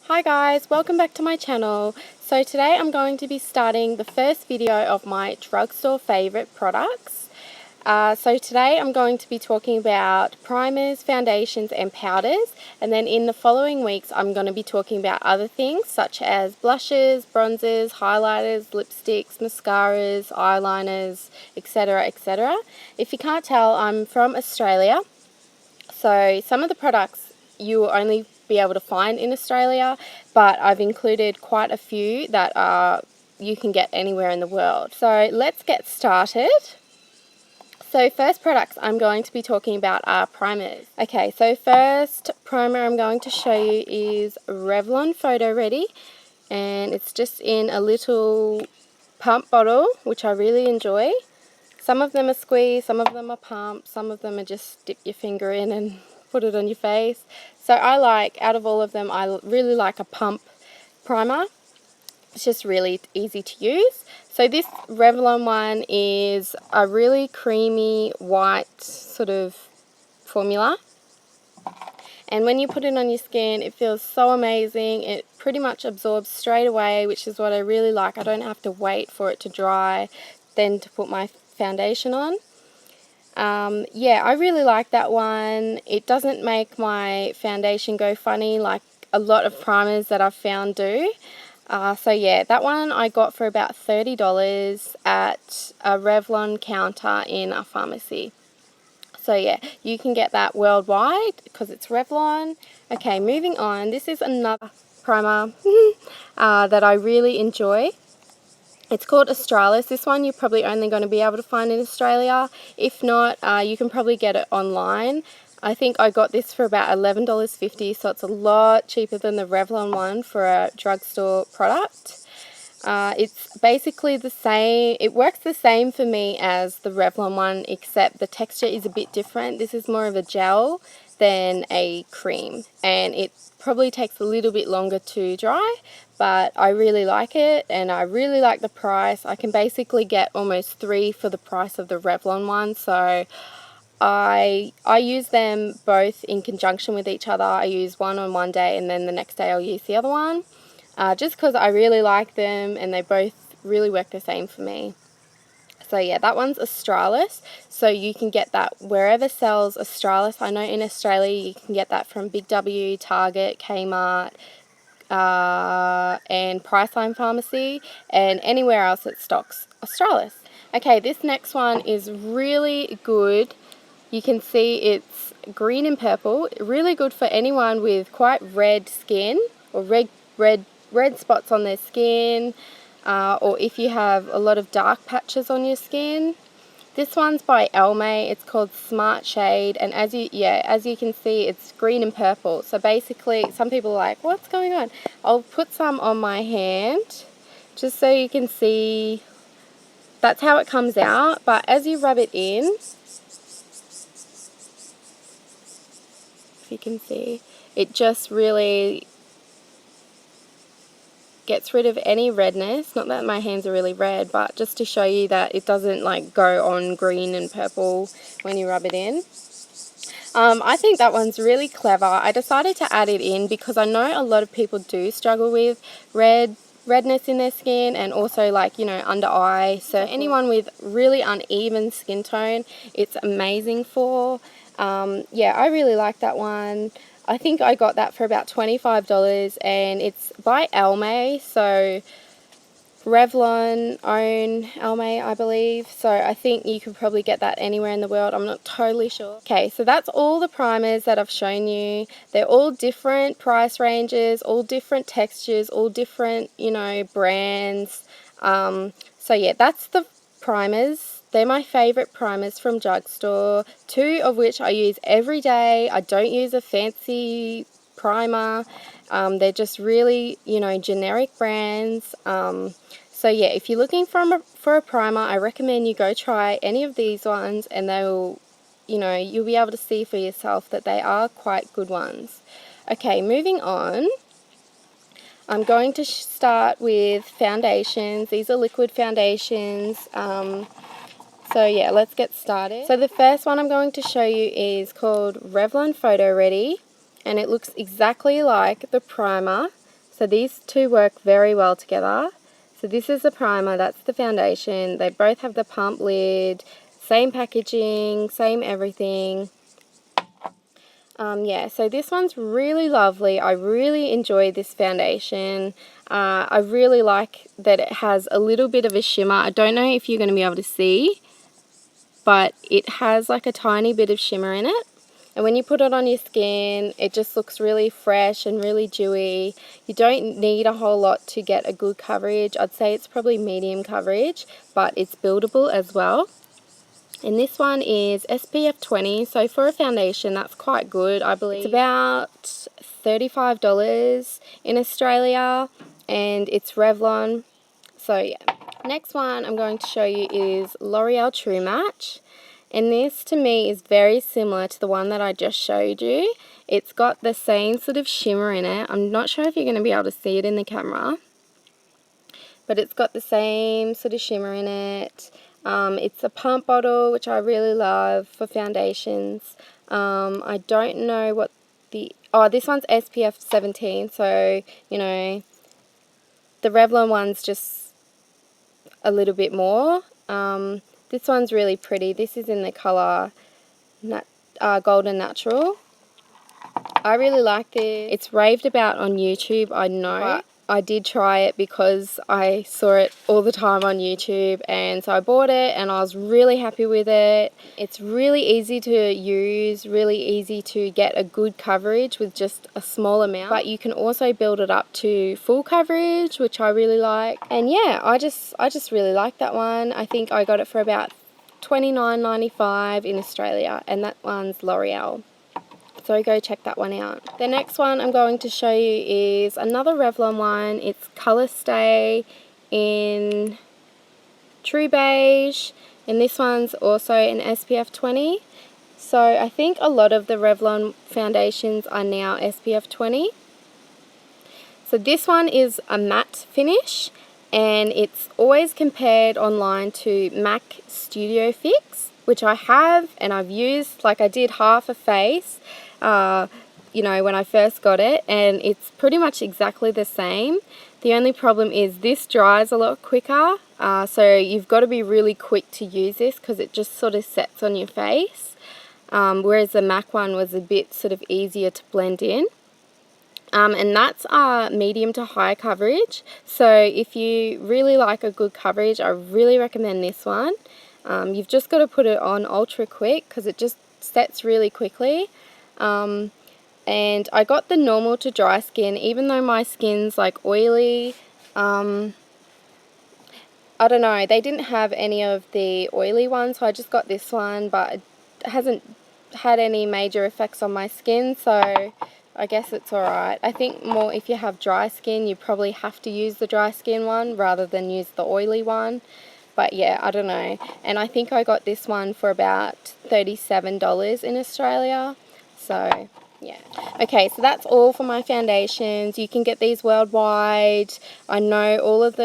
Hi guys, welcome back to my channel. So today I'm going to be starting the first video of my drugstore favorite products. So today I'm going to be talking about primers, foundations and powders, and then in the following weeks I'm going to be talking about other things such as blushes, bronzers, highlighters, lipsticks, mascaras, eyeliners, etc, etc. If you can't tell, I'm from Australia, so some of the products you will only be able to find in Australia, but I've included quite a few that you can get anywhere in the world. So let's get started. So first products I'm going to be talking about are primers. Okay, so first primer I'm going to show you is Revlon Photo Ready, and it's just in a little pump bottle, which I really enjoy. Some of them are squeeze, some of them are pump, some of them are just dip your finger in and put it on your face. So out of all of them, I really like a pump primer. It's just really easy to use. So this Revlon one is a really creamy white sort of formula. And when you put it on your skin, it feels so amazing. It pretty much absorbs straight away, which is what I really like. I don't have to wait for it to dry, then to put my foundation on. Yeah, I really like that one. It doesn't make my foundation go funny like a lot of primers that I've found do. So yeah, that one I got for about $30 at a Revlon counter in a pharmacy. So yeah, you can get that worldwide because it's Revlon. Okay, moving on. This is another primer that I really enjoy. It's called Australis. This one you're probably only going to be able to find in Australia. If not, you can probably get it online. I think I got this for about $11.50, so it's a lot cheaper than the Revlon one for a drugstore product. It's basically the same. It works the same for me as the Revlon one, except the texture is a bit different. This is more of a gel than a cream, and it probably takes a little bit longer to dry, but I really like it and I really like the price. I can basically get almost 3 for the price of the Revlon one, so I use them both in conjunction with each other. I use one on one day and then the next day I'll use the other one, just because I really like them and they both really work the same for me. So yeah, that one's Australis, so you can get that wherever sells Australis. I know in Australia you can get that from Big W, Target, Kmart, and Priceline Pharmacy, and anywhere else that stocks Australis. Okay, this next one is really good. You can see it's green and purple, really good for anyone with quite red skin or red spots on their skin, or if you have a lot of dark patches on your skin. This one's by Elme. It's called Smart Shade, and as you can see, it's green and purple. So basically, some people are like, what's going on? I'll put some on my hand just so you can see. That's how it comes out, but as you rub it in, if you can see, it just really gets rid of any redness. Not that my hands are really red, but just to show you that it doesn't like go on green and purple when you rub it in. I think that one's really clever. I decided to add it in because I know a lot of people do struggle with redness in their skin, and also like, you know, under eye. So anyone with really uneven skin tone, it's amazing for. Yeah, I really like that one. I think I got that for about $25, and it's by Elme, so Revlon own Elme, I believe. So I think you could probably get that anywhere in the world. I'm not totally sure. Okay, so that's all the primers that I've shown you. They're all different price ranges, all different textures, all different, you know, brands. So yeah, that's the primers. They're my favorite primers from Drugstore, 2 of which I use every day. I don't use a fancy primer. They're just really, you know, generic brands. So yeah, if you're looking for a primer, I recommend you go try any of these ones, and they will, you know, you'll be able to see for yourself that they are quite good ones. Okay, moving on. I'm going to start with foundations. These are liquid foundations. So yeah, let's get started. So the first one I'm going to show you is called Revlon Photo Ready, and it looks exactly like the primer So these two work very well together. So this is the primer, that's the foundation. They both have the pump lid, same packaging, same everything. Yeah, so this one's really lovely. I really enjoy this foundation. I really like that it has a little bit of a shimmer. I don't know if you're going to be able to see, but it has like a tiny bit of shimmer in it. And when you put it on your skin, it just looks really fresh and really dewy. You don't need a whole lot to get a good coverage. I'd say it's probably medium coverage, but it's buildable as well. And this one is SPF 20, so for a foundation that's quite good, I believe. It's about $35 in Australia, and it's Revlon. So yeah. Next one I'm going to show you is L'Oreal True Match. And this to me is very similar to the one that I just showed you. It's got the same sort of shimmer in it. I'm not sure if you're going to be able to see it in the camera, but it's got the same sort of shimmer in it. It's a pump bottle, which I really love for foundations. I don't know what this one's SPF 17, so, you know, the Revlon one's just a little bit more. This one's really pretty. This is in the colour Golden Natural. I really like this. It's raved about on YouTube, I know. But I did try it because I saw it all the time on YouTube, and so I bought it and I was really happy with it. It's really easy to use, really easy to get a good coverage with just a small amount, but you can also build it up to full coverage, which I really like. And yeah, I just really like that one. I think I got it for about $29.95 in Australia, and that one's L'Oreal. So go check that one out. The next one I'm going to show you is another Revlon one. It's Colour Stay in True Beige, and this one's also an SPF 20. So I think a lot of the Revlon foundations are now SPF 20. So this one is a matte finish, and it's always compared online to MAC Studio Fix, which I have and I've used. Like, I did half a face, you know, when I first got it, and it's pretty much exactly the same. The only problem is this dries a lot quicker, so you've got to be really quick to use this because it just sort of sets on your face, whereas the MAC one was a bit sort of easier to blend in. And that's medium to high coverage, so if you really like a good coverage, I really recommend this one. You've just got to put it on ultra quick because it just sets really quickly. And I got the normal to dry skin, even though my skin's like oily. I don't know, they didn't have any of the oily ones, so I just got this one, but it hasn't had any major effects on my skin, so I guess it's alright. I think more if you have dry skin, you probably have to use the dry skin one rather than use the oily one. But yeah, I don't know. And I think I got this one for about $37 in Australia. So yeah. Okay, so that's all for my foundations. You can get these worldwide. I know all of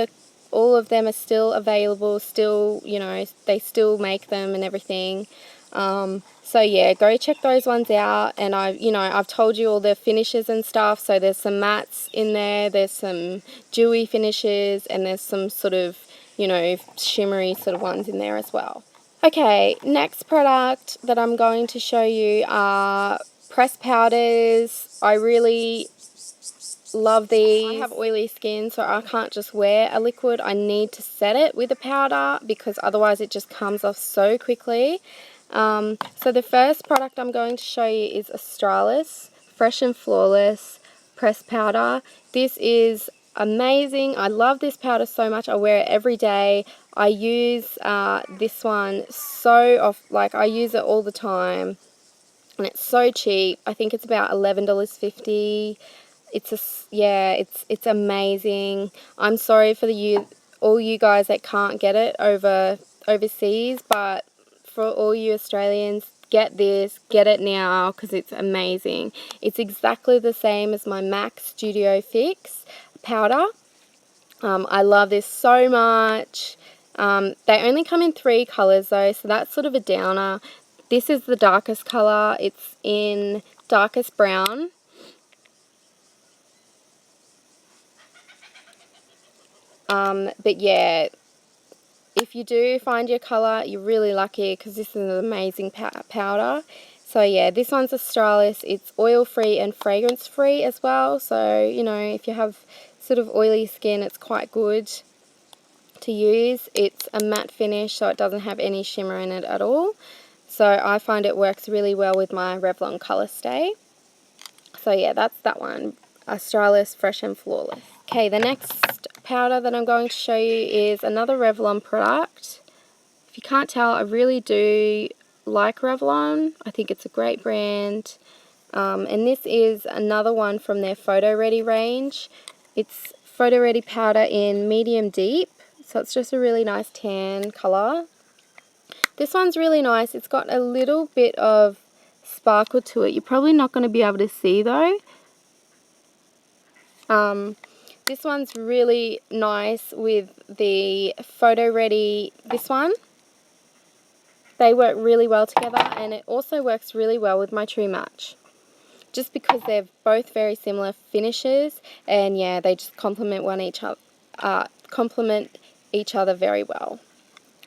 them are still available, still, you know, they still make them and everything. So yeah, go check those ones out. And I've told you all the finishes and stuff. So there's some mattes in there, there's some dewy finishes, and there's some sort of, you know, shimmery sort of ones in there as well. Okay, next product that I'm going to show you are pressed powders. I really love these. I have oily skin, so I can't just wear a liquid. I need to set it with a powder because otherwise it just comes off so quickly. So the first product I'm going to show you is Australis Fresh and Flawless pressed powder. This is amazing. I love this powder so much. I wear it every day. I use this one I use it all the time, and it's so cheap. I think it's about $11.50. It's amazing. I'm sorry for all you guys that can't get it overseas, but for all you Australians, get it now because it's amazing. It's exactly the same as my MAC Studio Fix powder. I love this so much. They only come in 3 colours though, so that's sort of a downer. This is the darkest colour. It's in darkest brown. But yeah, if you do find your colour, you're really lucky because this is an amazing powder. So yeah, this one's Australis. It's oil-free and fragrance-free as well. So, you know, if you have sort of oily skin, it's quite good to use. It's a matte finish, so it doesn't have any shimmer in it at all. So I find it works really well with my Revlon Colour Stay. So yeah, that's that one. Australis Fresh and Flawless. Okay, the next powder that I'm going to show you is another Revlon product. If you can't tell, I really do like Revlon. I think it's a great brand. And this is another one from their Photo Ready range. It's Photo Ready powder in medium deep. So it's just a really nice tan colour. This one's really nice. It's got a little bit of sparkle to it. You're probably not going to be able to see though. This one's really nice with the Photo Ready, this one. They work really well together, and it also works really well with my True Match. Just because they're both very similar finishes, and yeah, they just complement each other very well.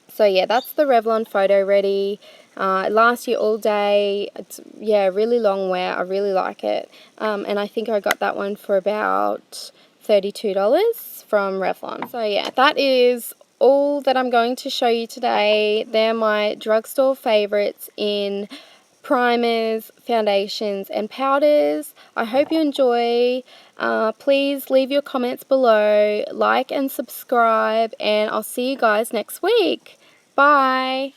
So yeah, that's the Revlon Photo Ready. It lasts you all day. It's, yeah, really long wear. I really like it. And I think I got that one for about $32 from Revlon. So yeah, that is all that I'm going to show you today. They're my drugstore favorites in primers, foundations and powders. I hope you enjoy. Please leave your comments below, like and subscribe, and I'll see you guys next week. Bye!